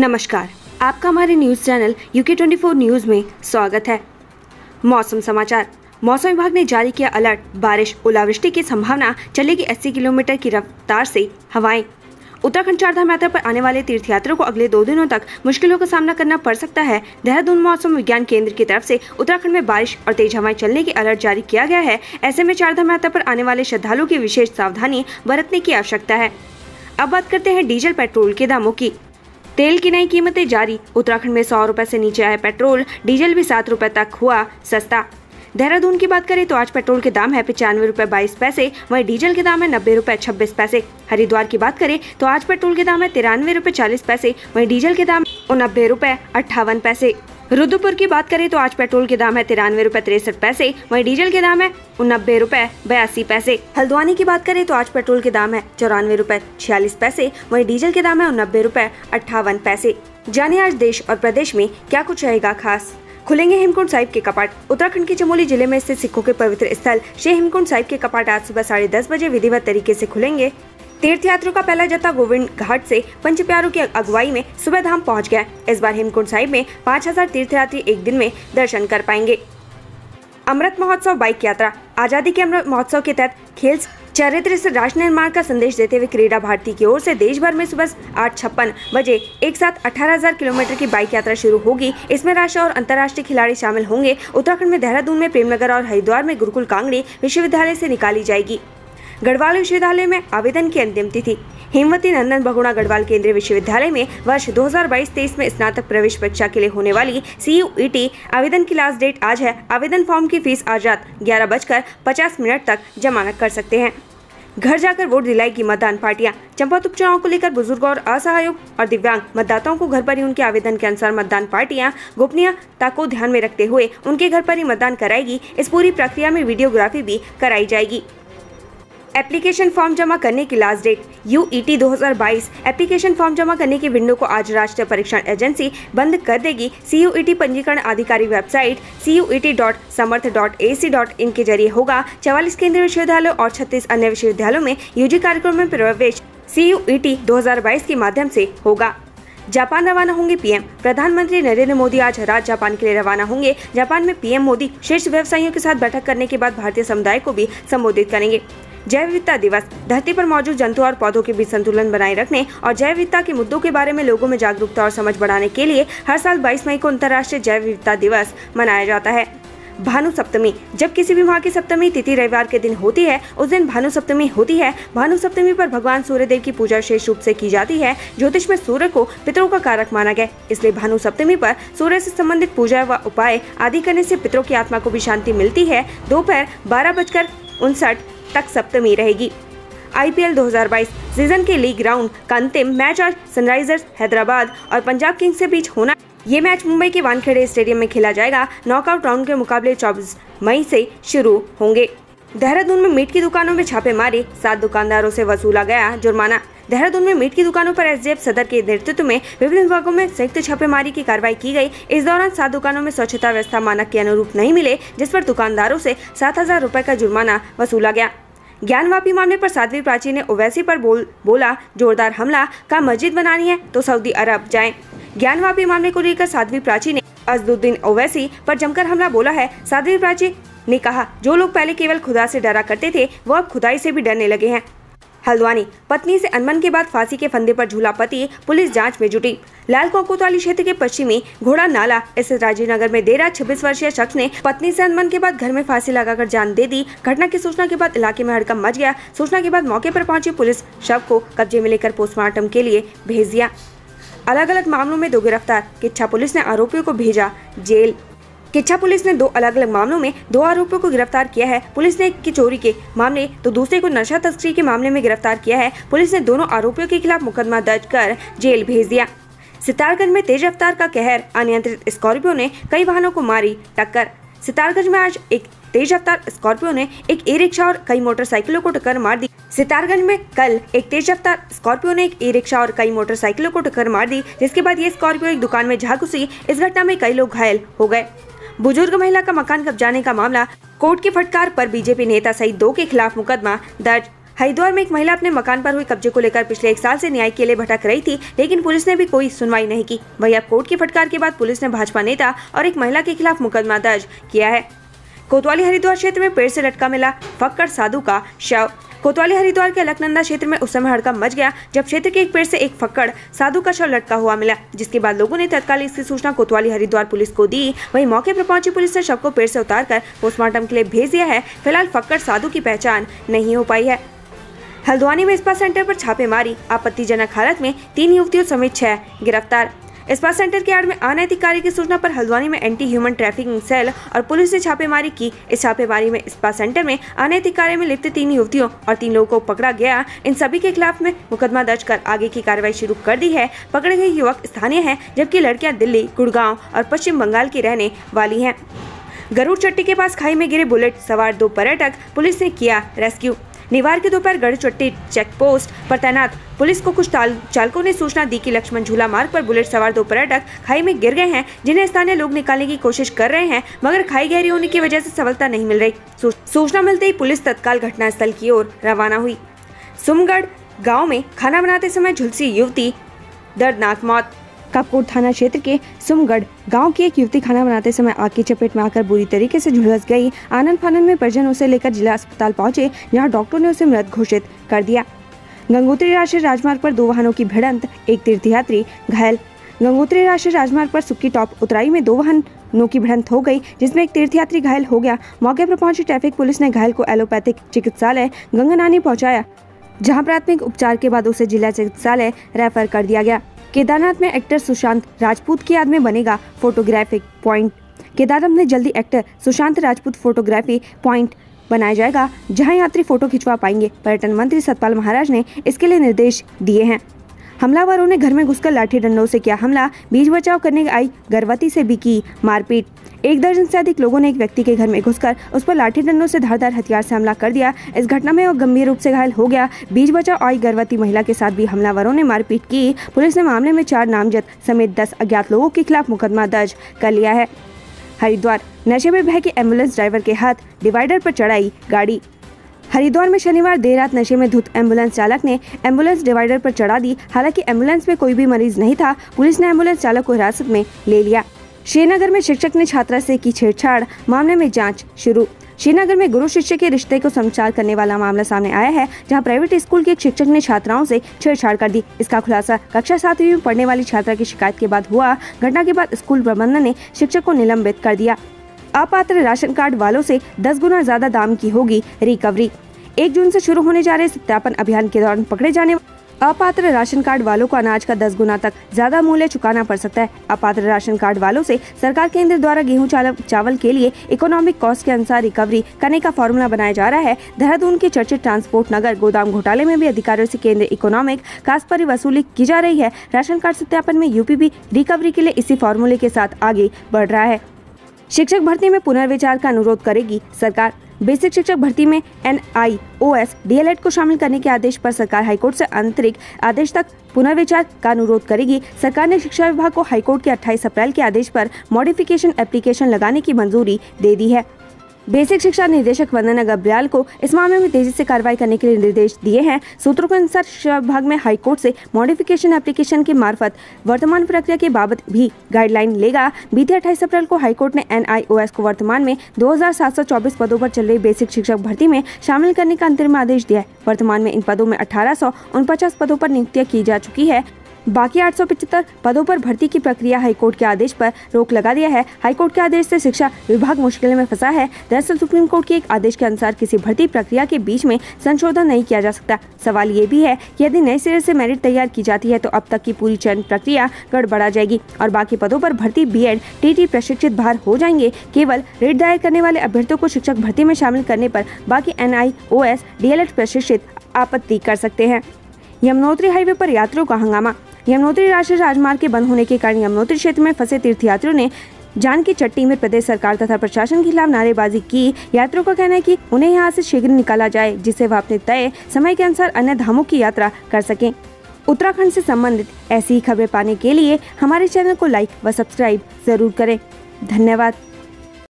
नमस्कार, आपका हमारे न्यूज़ चैनल UK24 न्यूज़ में स्वागत है। मौसम समाचार। मौसम विभाग ने जारी किया अलर्ट, बारिश ओलावृष्टि की संभावना, चलेगी 80 किलोमीटर की रफ्तार से हवाएं। उत्तराखंड चारधाम यात्रा पर आने वाले तीर्थयात्रियों को अगले 2 दिनों तक मुश्किलों का सामना करना पड़ सकता है। देहरादून मौसम विज्ञान केंद्र की तरफ से उत्तराखंड में बारिश और तेज हवाएं चलने की अलर्ट जारी किया गया है। ऐसे में चारधाम यात्रा पर आने वाले श्रद्धालुओं की विशेष सावधानी बरतने की आवश्यकता है। अब बात करते हैं डीजल पेट्रोल के दामों की। तेल की नई कीमतें जारी। उत्तराखंड में 100 रुपए से नीचे आया पेट्रोल, डीजल भी 7 रुपए तक हुआ सस्ता। देहरादून की बात करें तो आज पेट्रोल के दाम है 95 रुपए 22 पैसे, वहीं डीजल के दाम है 90 रुपए 26 पैसे। हरिद्वार की बात करें तो आज पेट्रोल के दाम है 93 रुपए 40 पैसे, वहीं डीजल के दाम 89 रुपए 58 पैसे। रुद्रपुर की बात करें तो आज पेट्रोल के दाम है 93 रुपए 63 पैसे, वहीं डीजल के दाम है 89 रुपए 82 पैसे। हल्द्वानी की बात करें तो आज पेट्रोल के दाम है 94 रुपए 46 पैसे, वहीं डीजल के दाम है 89 रुपए 58 पैसे। जानिए आज देश और प्रदेश में क्या कुछ रहेगा खास। खुलेंगे हेमकुंड साहिब के कपाट। उत्तराखंड के चमोली जिले में स्थित सिखों के पवित्र स्थल श्री हेमकुंड साहिब के कपाट आज सुबह 10:30 बजे विधिवत तरीके से खुलेंगे। तीर्थयात्रियों का पहला जत्था गोविंद घाट से पंच प्यारों की अगुवाई में सुबह धाम पहुंच गया। इस बार हेमकुंड साहिब में 5000 तीर्थयात्री एक दिन में दर्शन कर पाएंगे। अमृत महोत्सव बाइक यात्रा। आजादी के अमृत महोत्सव के तहत खेल चरित्र से राष्ट्र निर्माण का संदेश देते हुए क्रीड़ा भारती की ओर से देश भर में सुबह 8:56 बजे एक साथ 18,000 किलोमीटर की बाइक यात्रा शुरू होगी। इसमें राष्ट्रीय और अंतर्राष्ट्रीय खिलाड़ी शामिल होंगे। उत्तराखंड में देहरादून में प्रेमनगर और हरिद्वार में गुरुकुल कांगड़ी विश्वविद्यालय से निकाली जाएगी। गढ़वाल विश्वविद्यालय में आवेदन की अंतिम तिथि। हेमवती नंदन बहुगुणा गढ़वाल केंद्रीय विश्वविद्यालय में वर्ष 2022-23 में स्नातक प्रवेश परीक्षा के लिए होने वाली CUET आवेदन की लास्ट डेट आज है। आवेदन फॉर्म की फीस आज रात 11:50 तक जमा कर सकते हैं। घर जाकर वोट दिलाएगी मतदान पार्टियां। चंपावत उपचुनाव को लेकर बुजुर्ग और असहाय और दिव्यांग मतदाताओं को घर पर ही उनके आवेदन के अनुसार मतदान पार्टियां गोपनीयता को ध्यान में रखते हुए उनके घर पर ही मतदान कराएगी। इस पूरी प्रक्रिया में वीडियोग्राफी भी कराई जाएगी। एप्लीकेशन फॉर्म जमा करने की last date. UET 2022 application form जमा करने की विंडो को आज राष्ट्रीय परीक्षण एजेंसी बंद कर देगी। CUET पंजीकरण आधिकारिक वेबसाइट CUET.samarth.ac.in के जरिए होगा। 44 केंद्रीय विश्वविद्यालयों और 36 अन्य विश्वविद्यालयों में UG कार्यक्रम में प्रवेश CUET 2022 के माध्यम से होगा। जापान रवाना होंगे PM। प्रधानमंत्री नरेंद्र मोदी आज रात जापान के लिए रवाना होंगे। जापान में PM मोदी शीर्ष व्यवसायियों के साथ बैठक करने के बाद भारतीय समुदाय को भी संबोधित करेंगे। जैव विविधता दिवस। धरती पर मौजूद जंतुओं और पौधों के बीच संतुलन बनाए रखने और जैव विविधता के मुद्दों के बारे में लोगों में जागरूकता और समझ बढ़ाने के लिए हर साल 22 मई को अंतर्राष्ट्रीय जैव विविधता दिवस मनाया जाता है। भानु सप्तमी। जब किसी भी माह की सप्तमी तिथि रविवार के दिन होती है उस दिन भानु सप्तमी होती है। भानु सप्तमी पर भगवान सूर्यदेव की पूजा विशेष रूप से की जाती है। ज्योतिष में सूर्य को पितरों का कारक माना गया, इसलिए भानु सप्तमी पर सूर्य से संबंधित पूजा व उपाय आदि करने से पितरों की आत्मा को भी शांति मिलती है। दोपहर 12:59 तक सप्तमी रहेगी। IPL 2022 सीजन के लीग राउंड का अंतिम मैच आज सनराइजर्स हैदराबाद और पंजाब किंग्स के बीच होना। ये मैच मुंबई के वानखेड़े स्टेडियम में खेला जाएगा। नॉकआउट राउंड के मुकाबले 24 मई से शुरू होंगे। देहरादून में मीट की दुकानों में छापेमारी, 7 दुकानदारों से वसूला गया जुर्माना। देहरादून में मीट की दुकानों पर SDF सदर के नेतृत्व में विभिन्न विभागों में संयुक्त छापेमारी की कार्रवाई की गई। इस दौरान 7 दुकानों में स्वच्छता व्यवस्था मानक के अनुरूप नहीं मिले, जिस पर दुकानदारों से 7,000 रुपए का जुर्माना वसूला गया। ज्ञानवापी मामले पर साध्वी प्राची ने ओवैसी पर बोला जोरदार हमला, का मस्जिद बनानी है तो सऊदी अरब जाएं। ज्ञानवापी मामले को लेकर साध्वी प्राची ने असदुद्दीन ओवैसी पर जमकर हमला बोला है। साध्वी प्राची ने कहा जो लोग पहले केवल खुदा से डरा करते थे वो अब खुदाई से भी डरने लगे हैं। हल्द्वानी। पत्नी से अनबन के बाद फांसी के फंदे पर झूला पति, पुलिस जांच में जुटी। लालकों कोतवाली क्षेत्र के पश्चिमी घोड़ा नाला स्थित राजीव नगर में देर रात 26 वर्षीय शख्स ने पत्नी से अनबन के बाद घर में फांसी लगाकर जान दे दी। घटना की सूचना के बाद इलाके में हड़कंप मच गया। सूचना के बाद मौके पर पहुंची पुलिस शव को कब्जे में लेकर पोस्टमार्टम के लिए भेज दिया। अलग अलग मामलों में 2 गिरफ्तार। किच्छा पुलिस ने आरोपियों को भेजा जेल। किच्छा पुलिस ने 2 अलग अलग मामलों में 2 आरोपियों को गिरफ्तार किया है। पुलिस ने एक की चोरी के मामले तो दूसरे को नशा तस्करी के मामले में गिरफ्तार किया है। पुलिस ने दोनों आरोपियों के खिलाफ मुकदमा दर्ज कर जेल भेज दिया। सितारगंज में तेज रफ्तार का कहर। अनियंत्रित स्कॉर्पियो ने कई वाहनों को मारी टक्कर। सितारगंज में आज एक तेज रफ्तार स्कॉर्पियो ने एक ई-रिक्शा और कई मोटरसाइकिलों को टक्कर मार दी। सितारगंज में कल एक तेज रफ्तार स्कॉर्पियो ने एक ई-रिक्शा और कई मोटरसाइकिलों को टक्कर मार दी, जिसके बाद ये स्कॉर्पियो एक दुकान में जा घुसी। इस घटना में कई लोग घायल हो गए। बुजुर्ग महिला का मकान कब्जाने का मामला। कोर्ट की फटकार पर बीजेपी नेता सहित 2 के खिलाफ मुकदमा दर्ज। हरिद्वार में एक महिला अपने मकान पर हुए कब्जे को लेकर पिछले 1 साल से न्याय के लिए भटक रही थी, लेकिन पुलिस ने भी कोई सुनवाई नहीं की। वहीं अब कोर्ट की फटकार के बाद पुलिस ने भाजपा नेता और एक महिला के खिलाफ मुकदमा दर्ज किया है। कोतवाली हरिद्वार क्षेत्र में पेड़ से लटका मिला फक्कड़ साधु का शव। कोतवाली हरिद्वार के अलकनंदा क्षेत्र में उस समय हड़कंप मच गया जब क्षेत्र के एक पेड़ से एक फक्कड़ साधु का शव लटका हुआ मिला, जिसके बाद लोगों ने तत्काल इसकी सूचना कोतवाली हरिद्वार पुलिस को दी। वहीं मौके पर पहुंची पुलिस ने शव को पेड़ से उतारकर पोस्टमार्टम के लिए भेज दिया है। फिलहाल फक्कड़ साधु की पहचान नहीं हो पाई है। हल्द्वानी में स्पा सेंटर पर छापेमारी, आपत्तिजनक हालत में 3 युवतियों समेत 6 गिरफ्तार। स्पा सेंटर के आड़ में अनैतिक कार्य की सूचना पर हल्द्वानी में एंटी ह्यूमन ट्रैफिकिंग सेल और पुलिस ने छापेमारी की। इस छापेमारी में स्पा सेंटर में अनैतिक कार्य में लिप्त 3 युवतियों और 3 लोगों को पकड़ा गया। इन सभी के खिलाफ में मुकदमा दर्ज कर आगे की कार्रवाई शुरू कर दी है। पकड़े गए युवक स्थानीय हैं, जबकि लड़कियां दिल्ली, गुड़गांव और पश्चिम बंगाल की रहने वाली हैं। गरुड़ चट्टी के पास खाई में गिरे बुलेट सवार 2 पर्यटक, पुलिस ने किया रेस्क्यू। निवार के दोपहर गरुड़ चट्टी चेक पोस्ट पर तैनात पुलिस को कुछ चालकों ने सूचना दी कि लक्ष्मण झूला मार्ग पर बुलेट सवार 2 पर्यटक खाई में गिर गए हैं, जिन्हें स्थानीय लोग निकालने की कोशिश कर रहे हैं, मगर खाई गहरी होने की वजह से सफलता नहीं मिल रही। सूचना मिलते ही पुलिस तत्काल घटनास्थल की ओर रवाना हुई। सुमगढ़ गाँव में खाना बनाते समय झुलसी युवती, दर्दनाक मौत। कपकोट थाना क्षेत्र के सुमगढ़ गांव की एक युवती खाना बनाते समय आग की चपेट में आकर बुरी तरीके से झुलस गई। आनंद फानंद में परिजन उसे लेकर जिला अस्पताल पहुंचे, जहां डॉक्टरों ने उसे मृत घोषित कर दिया। गंगोत्री राष्ट्रीय राजमार्ग पर 2 वाहनों की भिड़ंत, एक तीर्थयात्री घायल। गंगोत्री राष्ट्रीय राजमार्ग पर सुक्की टॉप उतराई में 2 वाहनों की भिड़ंत हो गई, जिसमें एक तीर्थयात्री घायल हो गया। मौके पर पहुंची ट्रैफिक पुलिस ने घायल को एलोपैथिक चिकित्सालय गंगानानी पहुँचाया, जहाँ प्राथमिक उपचार के बाद उसे जिला चिकित्सालय रेफर कर दिया गया। केदारनाथ में एक्टर सुशांत राजपूत की याद में बनेगा फोटोग्राफिक पॉइंट। केदारनाथ में जल्दी actor Sushant Rajput photography point बनाया जाएगा, जहां यात्री फोटो खिंचवा पाएंगे। पर्यटन मंत्री सतपाल महाराज ने इसके लिए निर्देश दिए हैं। हमलावरों ने घर में घुसकर लाठी डंडों से किया हमला, बीच बचाव करने आई गर्भवती से भी की मारपीट। 1 दर्जन से अधिक लोगों ने एक व्यक्ति के घर में घुसकर उस पर लाठी डंडों से धारदार हथियार से हमला कर दिया। इस घटना में वो गंभीर रूप से घायल हो गया। बीच बचाव आई गर्भवती महिला के साथ भी हमलावरों ने मारपीट की। पुलिस ने मामले में 4 नामजद समेत 10 अज्ञात लोगों के खिलाफ मुकदमा दर्ज कर लिया है। हरिद्वार, नशे में बह के एम्बुलेंस ड्राइवर के हाथ, डिवाइडर पर चढ़ाई गाड़ी। हरिद्वार में शनिवार देर रात नशे में धुत एम्बुलेंस चालक ने एम्बुलेंस डिवाइडर पर चढ़ा दी। हालांकि एम्बुलेंस में कोई भी मरीज नहीं था। पुलिस ने एम्बुलेंस चालक को हिरासत में ले लिया। श्रीनगर में शिक्षक ने छात्रा से की छेड़छाड़, मामले में जांच शुरू। श्रीनगर में गुरु शिष्य के रिश्ते को संचार करने वाला मामला सामने आया है, जहां प्राइवेट स्कूल के एक शिक्षक ने छात्राओं से छेड़छाड़ कर दी। इसका खुलासा कक्षा 7वीं में पढ़ने वाली छात्रा की शिकायत के बाद हुआ। घटना के बाद स्कूल प्रबंधन ने शिक्षक को निलंबित कर दिया। अपात्र राशन कार्ड वालों से 10 गुना ज्यादा दाम की होगी रिकवरी। 1 जून से शुरू होने जा रहे सत्यापन अभियान के दौरान पकड़े जाने अपात्र राशन कार्ड वालों को अनाज का 10 गुना तक ज्यादा मूल्य चुकाना पड़ सकता है। अपात्र राशन कार्ड वालों से सरकार केंद्र द्वारा गेहूं चावल के लिए इकोनॉमिक कॉस्ट के अनुसार रिकवरी करने का फॉर्मूला बनाया जा रहा है। देहरादून के चर्चित ट्रांसपोर्ट नगर गोदाम घोटाले में भी अधिकारियों से केंद्र इकोनॉमिक कास्ट पर वसूली की जा रही है। राशन कार्ड सत्यापन में यूपी भी रिकवरी के लिए इसी फॉर्मूले के साथ आगे बढ़ रहा है। शिक्षक भर्ती में पुनर्विचार का अनुरोध करेगी सरकार। बेसिक शिक्षक भर्ती में NIOS DLED को शामिल करने के आदेश पर सरकार हाईकोर्ट से आंतरिक आदेश तक पुनर्विचार का अनुरोध करेगी। सरकार ने शिक्षा विभाग को हाईकोर्ट के 28 अप्रैल के आदेश पर मॉडिफिकेशन एप्लीकेशन लगाने की मंजूरी दे दी है। बेसिक शिक्षा निदेशक वंदना गब्रियाल को इस मामले में तेजी से कार्रवाई करने के लिए निर्देश दिए हैं। सूत्रों के अनुसार शिक्षा विभाग में हाईकोर्ट से मॉडिफिकेशन एप्लीकेशन के मार्फत वर्तमान प्रक्रिया के बाबत भी गाइडलाइन लेगा। बीते 28 अप्रैल को हाईकोर्ट ने NIOS को वर्तमान में 2724 पदों पर चल रही बेसिक शिक्षक भर्ती में शामिल करने का अंतरिम आदेश दिया है। वर्तमान में इन पदों में 1849 पदों पर नियुक्तियां की जा चुकी है। बाकी 875 पदों पर भर्ती की प्रक्रिया हाईकोर्ट के आदेश पर रोक लगा दिया है। हाईकोर्ट के आदेश से शिक्षा विभाग मुश्किल में फंसा है। दरअसल सुप्रीम कोर्ट के एक आदेश के अनुसार किसी भर्ती प्रक्रिया के बीच में संशोधन नहीं किया जा सकता। सवाल ये भी है कि यदि नए सिरे से मेरिट तैयार की जाती है तो अब तक की पूरी चयन प्रक्रिया गड़बड़ा जाएगी और बाकी पदों पर भर्ती BEd TT प्रशिक्षित बाहर हो जाएंगे। केवल रिट दायर करने वाले अभ्यर्थियों को शिक्षक भर्ती में शामिल करने पर बाकी NIOS DLED प्रशिक्षित आपत्ति कर सकते हैं। यमुनोत्री हाईवे पर यात्रियों का हंगामा। यमुनोत्री राष्ट्रीय राजमार्ग के बंद होने के कारण यमुनोत्री क्षेत्र में फंसे तीर्थयात्रियों ने जान की चट्टी में प्रदेश सरकार तथा प्रशासन के खिलाफ नारेबाजी की। यात्रियों का कहना है कि उन्हें यहां से शीघ्र निकाला जाए, जिससे वह अपने तय समय के अनुसार अन्य धामों की यात्रा कर सकें। उत्तराखंड से संबंधित ऐसी ही खबरें पाने के लिए हमारे चैनल को लाइक व सब्सक्राइब जरूर करें। धन्यवाद।